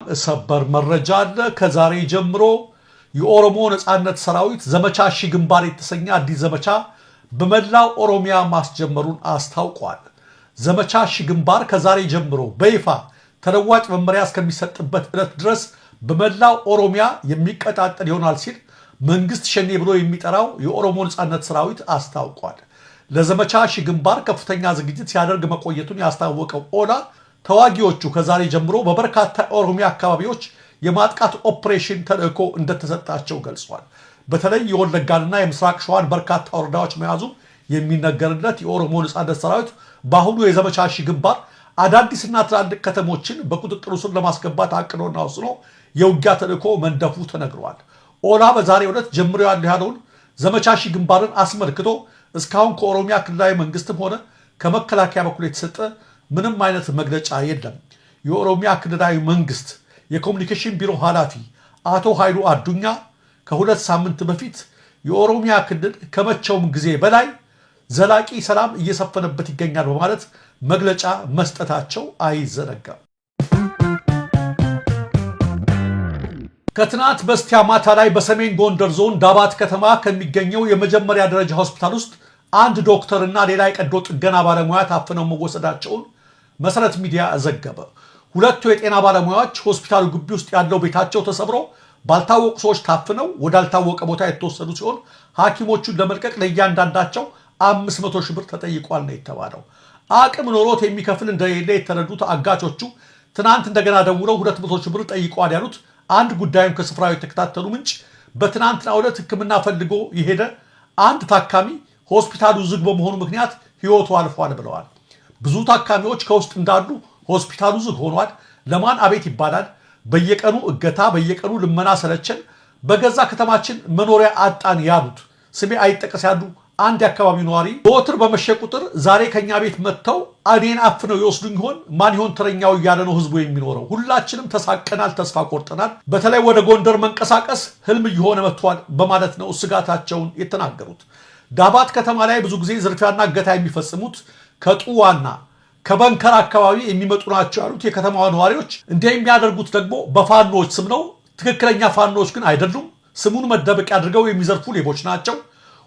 ሰበር መረጃ አለ። ከዛሬ ጀምሮ የኦሮሞ ነጻነት ሰራዊት ዘመቻ ሺ ግንባር የተሰኘ አዲስ ዘመቻ በመላው ኦሮሚያ ማስጀመሩን አስታውቋል። ዘመቻ ሺ ግንባር ከዛሬ ጀምሮ በይፋ ተለዋጭ መመሪያ እስከሚሰጥበት ዕለት ድረስ በመላው ኦሮሚያ የሚቀጣጠል ይሆናል ሲል መንግስት ሸኔ ብሎ የሚጠራው የኦሮሞ ነጻነት ሰራዊት አስታውቋል። ለዘመቻ ሺ ግንባር ከፍተኛ ዝግጅት ሲያደርግ መቆየቱን ያስታወቀው ኦላ ተዋጊዎቹ ከዛሬ ጀምሮ በበርካታ ኦሮሚያ አካባቢዎች የማጥቃት ኦፕሬሽን ተልዕኮ እንደተሰጣቸው ገልጿል። በተለይ የወለጋንና የምስራቅ ሸዋን በርካታ ወረዳዎች መያዙ የሚነገርለት የኦሮሞ ነጻነት ሰራዊት በአሁኑ የዘመቻ ሺ ግንባር አዳዲስና ትላልቅ ከተሞችን በቁጥጥሩ ስር ለማስገባት አቅዶና ወስኖ የውጊያ ተልዕኮ መንደፉ ተነግሯል። ኦላ በዛሬው ዕለት ጀምሮ ያለውን ዘመቻ ሺ ግንባርን አስመልክቶ እስካሁን ከኦሮሚያ ክልላዊ መንግስትም ሆነ ከመከላከያ በኩል የተሰጠ ምንም አይነት መግለጫ የለም። የኦሮሚያ ክልላዊ መንግስት የኮሙኒኬሽን ቢሮ ኃላፊ አቶ ኃይሉ አዱኛ ከሁለት ሳምንት በፊት የኦሮሚያ ክልል ከመቼውም ጊዜ በላይ ዘላቂ ሰላም እየሰፈነበት ይገኛል በማለት መግለጫ መስጠታቸው አይዘነጋም። ከትናንት በስቲያ ማታ ላይ በሰሜን ጎንደር ዞን ዳባት ከተማ ከሚገኘው የመጀመሪያ ደረጃ ሆስፒታል ውስጥ አንድ ዶክተር እና ሌላ የቀዶ ጥገና ባለሙያ ታፍነው መወሰዳቸውን መሰረት ሚዲያ ዘገበ። ሁለቱ የጤና ባለሙያዎች ሆስፒታሉ ግቢ ውስጥ ያለው ቤታቸው ተሰብሮ ባልታወቁ ሰዎች ታፍነው ወዳልታወቀ ቦታ የተወሰዱ ሲሆን ሐኪሞቹን ለመልቀቅ ለእያንዳንዳቸው 500 ሺህ ብር ተጠይቋል ነው የተባለው። አቅም ኖሮት የሚከፍል እንደሌለ የተረዱት አጋቾቹ ትናንት እንደገና ደውለው 200 ሺህ ብር ጠይቋል ያሉት አንድ ጉዳዩን ከስፍራው የተከታተሉ ምንጭ በትናንትናው ዕለት ሕክምና ፈልጎ የሄደ አንድ ታካሚ ሆስፒታሉ ዝግ በመሆኑ ምክንያት ህይወቱ አልፏል ብለዋል። ብዙ ታካሚዎች ከውስጥ እንዳሉ ሆስፒታሉ ዝግ ሆኗል። ለማን አቤት ይባላል? በየቀኑ እገታ፣ በየቀኑ ልመና ሰለቸን፣ በገዛ ከተማችን መኖሪያ አጣን ያሉት ስሜ አይጠቀስ ያሉ አንድ የአካባቢው ነዋሪ በወትር በመሸ ቁጥር ዛሬ ከኛ ቤት መጥተው እኔን አፍነው ይወስዱኝ ይሆን? ማን ይሆን ተረኛው እያለ ነው ህዝቡ የሚኖረው። ሁላችንም ተሳቀናል፣ ተስፋ ቆርጠናል። በተለይ ወደ ጎንደር መንቀሳቀስ ህልም እየሆነ መጥቷል በማለት ነው ስጋታቸውን የተናገሩት። ዳባት ከተማ ላይ ብዙ ጊዜ ዝርፊያና እገታ የሚፈጽሙት ከጡዋና ከበንከር አካባቢ የሚመጡ ናቸው ያሉት የከተማዋ ነዋሪዎች እንዲህ የሚያደርጉት ደግሞ በፋኖች ስም ነው። ትክክለኛ ፋኖች ግን አይደሉም። ስሙን መደበቂያ አድርገው የሚዘርፉ ሌቦች ናቸው።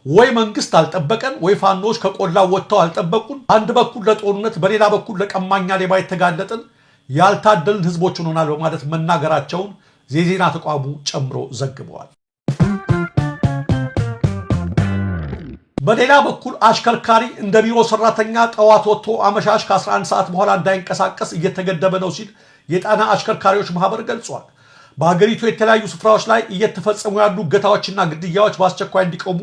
ወይ መንግስት አልጠበቀን፣ ወይ ፋኖች ከቆላው ወጥተው አልጠበቁን። አንድ በኩል ለጦርነት በሌላ በኩል ለቀማኛ ሌባ የተጋለጥን ያልታደልን ህዝቦች ሆነናል በማለት መናገራቸውን የዜና ተቋሙ ጨምሮ ዘግበዋል። በሌላ በኩል አሽከርካሪ እንደ ቢሮ ሰራተኛ ጠዋት ወጥቶ አመሻሽ ከ11 ሰዓት በኋላ እንዳይንቀሳቀስ እየተገደበ ነው ሲል የጣና አሽከርካሪዎች ማህበር ገልጿል። በሀገሪቱ የተለያዩ ስፍራዎች ላይ እየተፈጸሙ ያሉ እገታዎችና ግድያዎች በአስቸኳይ እንዲቆሙ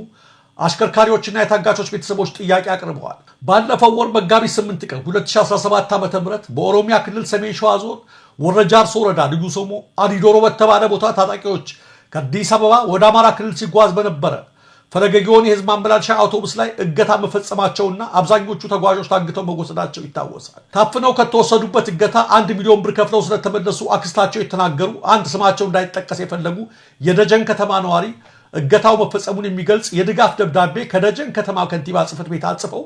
አሽከርካሪዎችና የታጋቾች ቤተሰቦች ጥያቄ አቅርበዋል። ባለፈው ወር መጋቢት 8 ቀን 2017 ዓ.ም በኦሮሚያ ክልል ሰሜን ሸዋ ዞን ወረጃርሶ ወረዳ ልዩ ስሙ አዲዶሮ በተባለ ቦታ ታጣቂዎች ከአዲስ አበባ ወደ አማራ ክልል ሲጓዝ በነበረ ፈለገጊዮን የህዝብ ማመላለሻ አውቶቡስ ላይ እገታ መፈጸማቸውና አብዛኞቹ ተጓዦች ታግተው መወሰዳቸው ይታወሳል። ታፍነው ከተወሰዱበት እገታ 1 ሚሊዮን ብር ከፍለው ስለተመለሱ አክስታቸው የተናገሩ አንድ ስማቸው እንዳይጠቀስ የፈለጉ የደጀን ከተማ ነዋሪ እገታው መፈጸሙን የሚገልጽ የድጋፍ ደብዳቤ ከደጀን ከተማ ከንቲባ ጽሕፈት ቤት አጽፈው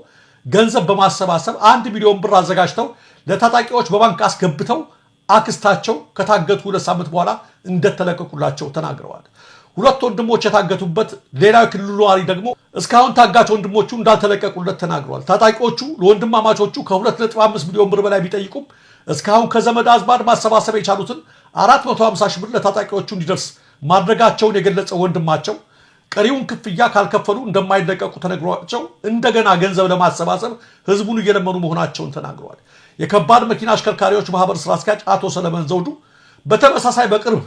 ገንዘብ በማሰባሰብ 1 ሚሊዮን ብር አዘጋጅተው ለታጣቂዎች በባንክ አስገብተው አክስታቸው ከታገቱ 2 ሳምንት በኋላ እንደተለቀቁላቸው ተናግረዋል። ሁለት ወንድሞች የታገቱበት ሌላው ክልሉ ነዋሪ ደግሞ እስካሁን ታጋች ወንድሞቹ እንዳልተለቀቁለት ተናግረዋል። ታጣቂዎቹ ለወንድማማቾቹ ከ2.5 ሚሊዮን ብር በላይ ቢጠይቁም እስካሁን ከዘመድ አዝማድ ማሰባሰብ የቻሉትን 450 ሺህ ብር ለታጣቂዎቹ እንዲደርስ ማድረጋቸውን የገለጸው ወንድማቸው ቀሪውን ክፍያ ካልከፈሉ እንደማይለቀቁ ተነግሯቸው እንደገና ገንዘብ ለማሰባሰብ ህዝቡን እየለመኑ መሆናቸውን ተናግረዋል። የከባድ መኪና አሽከርካሪዎች ማህበር ስራ አስኪያጅ አቶ ሰለሞን ዘውዱ በተመሳሳይ በቅርብ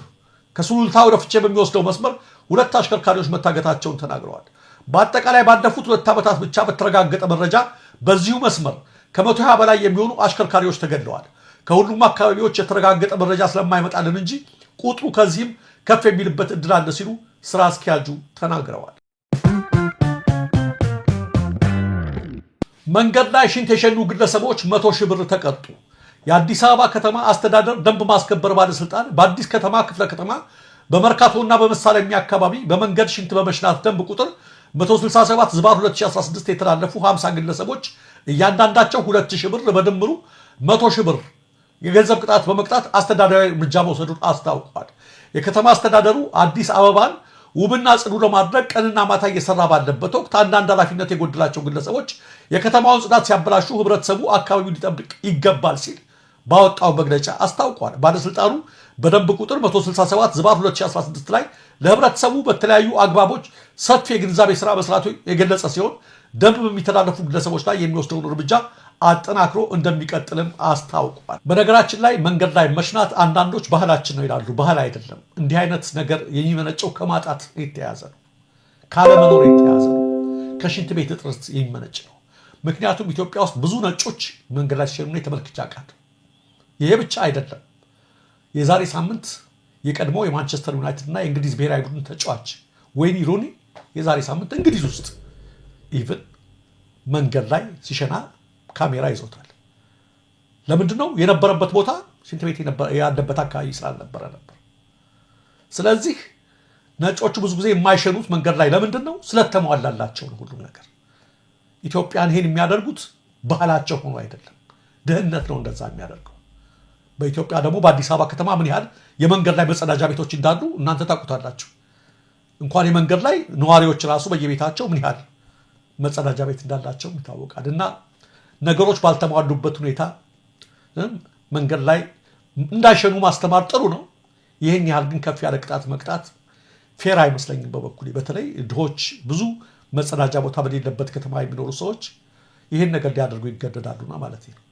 ከሱሉልታ ወደ ፍቼ በሚወስደው መስመር 2 አሽከርካሪዎች መታገታቸውን ተናግረዋል። በአጠቃላይ ባለፉት 2 ዓመታት ብቻ በተረጋገጠ መረጃ በዚሁ መስመር ከ120 በላይ የሚሆኑ አሽከርካሪዎች ተገድለዋል። ከሁሉም አካባቢዎች የተረጋገጠ መረጃ ስለማይመጣልን እንጂ ቁጥሩ ከዚህም ከፍ የሚልበት እድል አለ ሲሉ ስራ አስኪያጁ ተናግረዋል። መንገድ ላይ ሽንት የሸኑ ግለሰቦች 100 ሺህ ብር ተቀጡ። የአዲስ አበባ ከተማ አስተዳደር ደንብ ማስከበር ባለስልጣን በአዲስ ከተማ ክፍለ ከተማ በመርካቶና በመሳለሚያ አካባቢ በመንገድ ሽንት በመሽናት ደንብ ቁጥር 167/2016 የተላለፉ 50 ግለሰቦች እያንዳንዳቸው 2000 ብር በድምሩ 100 ሺህ ብር የገንዘብ ቅጣት በመቅጣት አስተዳደራዊ እርምጃ መውሰዱን አስታውቋል። የከተማ አስተዳደሩ አዲስ አበባን ውብና ጽዱ ለማድረግ ቀንና ማታ እየሰራ ባለበት ወቅት አንዳንድ ኃላፊነት የጎደላቸው ግለሰቦች የከተማውን ጽዳት ሲያበላሹ ህብረተሰቡ አካባቢውን ሊጠብቅ ይገባል ሲል ባወጣው መግለጫ አስታውቋል። ባለስልጣኑ በደንብ ቁጥር 167/2016 ላይ ለህብረተሰቡ በተለያዩ አግባቦች ሰፊ የግንዛቤ ስራ መስራቱ የገለጸ ሲሆን ደንብ በሚተላለፉ ግለሰቦች ላይ የሚወስደውን እርምጃ አጠናክሮ እንደሚቀጥልም አስታውቋል። በነገራችን ላይ መንገድ ላይ መሽናት አንዳንዶች ባህላችን ነው ይላሉ። ባህል አይደለም። እንዲህ አይነት ነገር የሚመነጨው ከማጣት የተያዘ ነው፣ ካለመኖር የተያዘ ነው፣ ከሽንት ቤት እጥረት የሚመነጭ ነው። ምክንያቱም ኢትዮጵያ ውስጥ ብዙ ነጮች መንገድ ላይ ሲሸኑ ተመልክቼ አውቃለሁ። ይሄ ብቻ አይደለም። የዛሬ ሳምንት የቀድሞ የማንቸስተር ዩናይትድ እና የእንግሊዝ ብሔራዊ ቡድን ተጫዋች ወይኒ ሩኒ የዛሬ ሳምንት እንግሊዝ ውስጥ ኢቭን መንገድ ላይ ሲሸና ካሜራ ይዞታል። ለምንድን ነው? የነበረበት ቦታ ሽንት ቤት ያለበት አካባቢ ስላልነበረ ነበር። ስለዚህ ነጮቹ ብዙ ጊዜ የማይሸኑት መንገድ ላይ ለምንድን ነው? ስለተሟላላቸው ነው ሁሉም ነገር። ኢትዮጵያን ይሄን የሚያደርጉት ባህላቸው ሆኖ አይደለም፣ ድህነት ነው እንደዛ የሚያደርገው። በኢትዮጵያ ደግሞ በአዲስ አበባ ከተማ ምን ያህል የመንገድ ላይ መጸዳጃ ቤቶች እንዳሉ እናንተ ታውቁታላችሁ። እንኳን የመንገድ ላይ ነዋሪዎች ራሱ በየቤታቸው ምን ያህል መጸዳጃ ቤት እንዳላቸው ይታወቃል። እና ነገሮች ባልተሟሉበት ሁኔታ መንገድ ላይ እንዳይሸኑ ማስተማር ጥሩ ነው። ይህን ያህል ግን ከፍ ያለ ቅጣት መቅጣት ፌር አይመስለኝም በበኩሌ። በተለይ ድሆች፣ ብዙ መጸዳጃ ቦታ በሌለበት ከተማ የሚኖሩ ሰዎች ይህን ነገር ሊያደርጉ ይገደዳሉና ማለት ነው።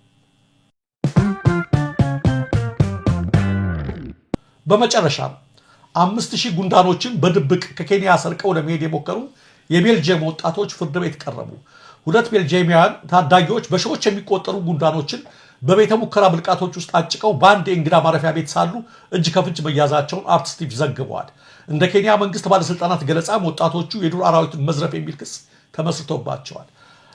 በመጨረሻም 5000 ጉንዳኖችን በድብቅ ከኬንያ ሰርቀው ለመሄድ የሞከሩ የቤልጅየም ወጣቶች ፍርድ ቤት ቀረቡ። ሁለት ቤልጅየማውያን ታዳጊዎች በሺዎች የሚቆጠሩ ጉንዳኖችን በቤተ ሙከራ ብልቃቶች ውስጥ አጭቀው በአንድ የእንግዳ ማረፊያ ቤት ሳሉ እጅ ከፍንጅ መያዛቸውን አርትስ ቲቪ ዘግበዋል። እንደ ኬንያ መንግስት ባለስልጣናት ገለጻም ወጣቶቹ የዱር አራዊትን መዝረፍ የሚል ክስ ተመስርቶባቸዋል።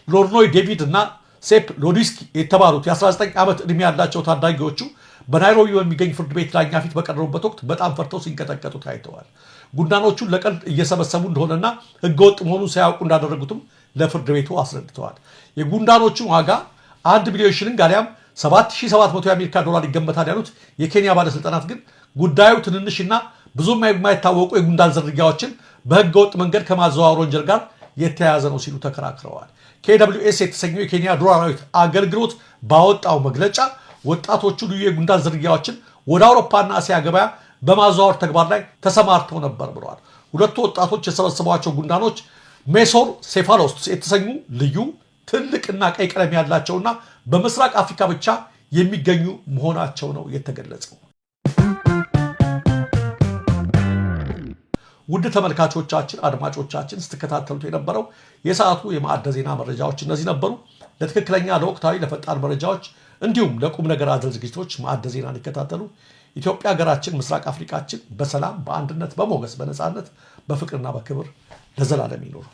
ሎርኖይ ዴቪድ እና ሴፕ ሎዲስኪ የተባሉት የ19 ዓመት ዕድሜ ያላቸው ታዳጊዎቹ በናይሮቢ በሚገኝ ፍርድ ቤት ዳኛ ፊት በቀረቡበት ወቅት በጣም ፈርተው ሲንቀጠቀጡ ታይተዋል። ጉንዳኖቹን ለቀልድ እየሰበሰቡ እንደሆነና ህገወጥ መሆኑን ሳያውቁ እንዳደረጉትም ለፍርድ ቤቱ አስረድተዋል። የጉንዳኖቹን ዋጋ 1 ቢሊዮን ሽልንግ አሊያም $7700 የአሜሪካ ዶላር ይገመታል ያሉት የኬንያ ባለስልጣናት ግን ጉዳዩ ትንንሽና ብዙም የማይታወቁ የጉንዳን ዝርያዎችን በህገወጥ መንገድ ከማዘዋወር ወንጀል ጋር የተያያዘ ነው ሲሉ ተከራክረዋል። KWS የተሰኘው የኬንያ ዱር አራዊት አገልግሎት ባወጣው መግለጫ ወጣቶቹ ልዩ የጉንዳን ዝርያዎችን ወደ አውሮፓና እስያ ገበያ በማዘዋወር ተግባር ላይ ተሰማርተው ነበር ብለዋል። ሁለቱ ወጣቶች የሰበሰቧቸው ጉንዳኖች ሜሶር ሴፋሎስ የተሰኙ ልዩ ትልቅና ቀይ ቀለም ያላቸውና በምስራቅ አፍሪካ ብቻ የሚገኙ መሆናቸው ነው የተገለጸው። ውድ ተመልካቾቻችን፣ አድማጮቻችን ስትከታተሉት የነበረው የሰዓቱ የማዕደ ዜና መረጃዎች እነዚህ ነበሩ። ለትክክለኛ ለወቅታዊ ለፈጣን መረጃዎች እንዲሁም ለቁም ነገር አዘል ዝግጅቶች ማዕደ ዜናን ይከታተሉ። ኢትዮጵያ ሀገራችን፣ ምስራቅ አፍሪካችን በሰላም በአንድነት በሞገስ በነፃነት በፍቅርና በክብር ለዘላለም ይኖሩ።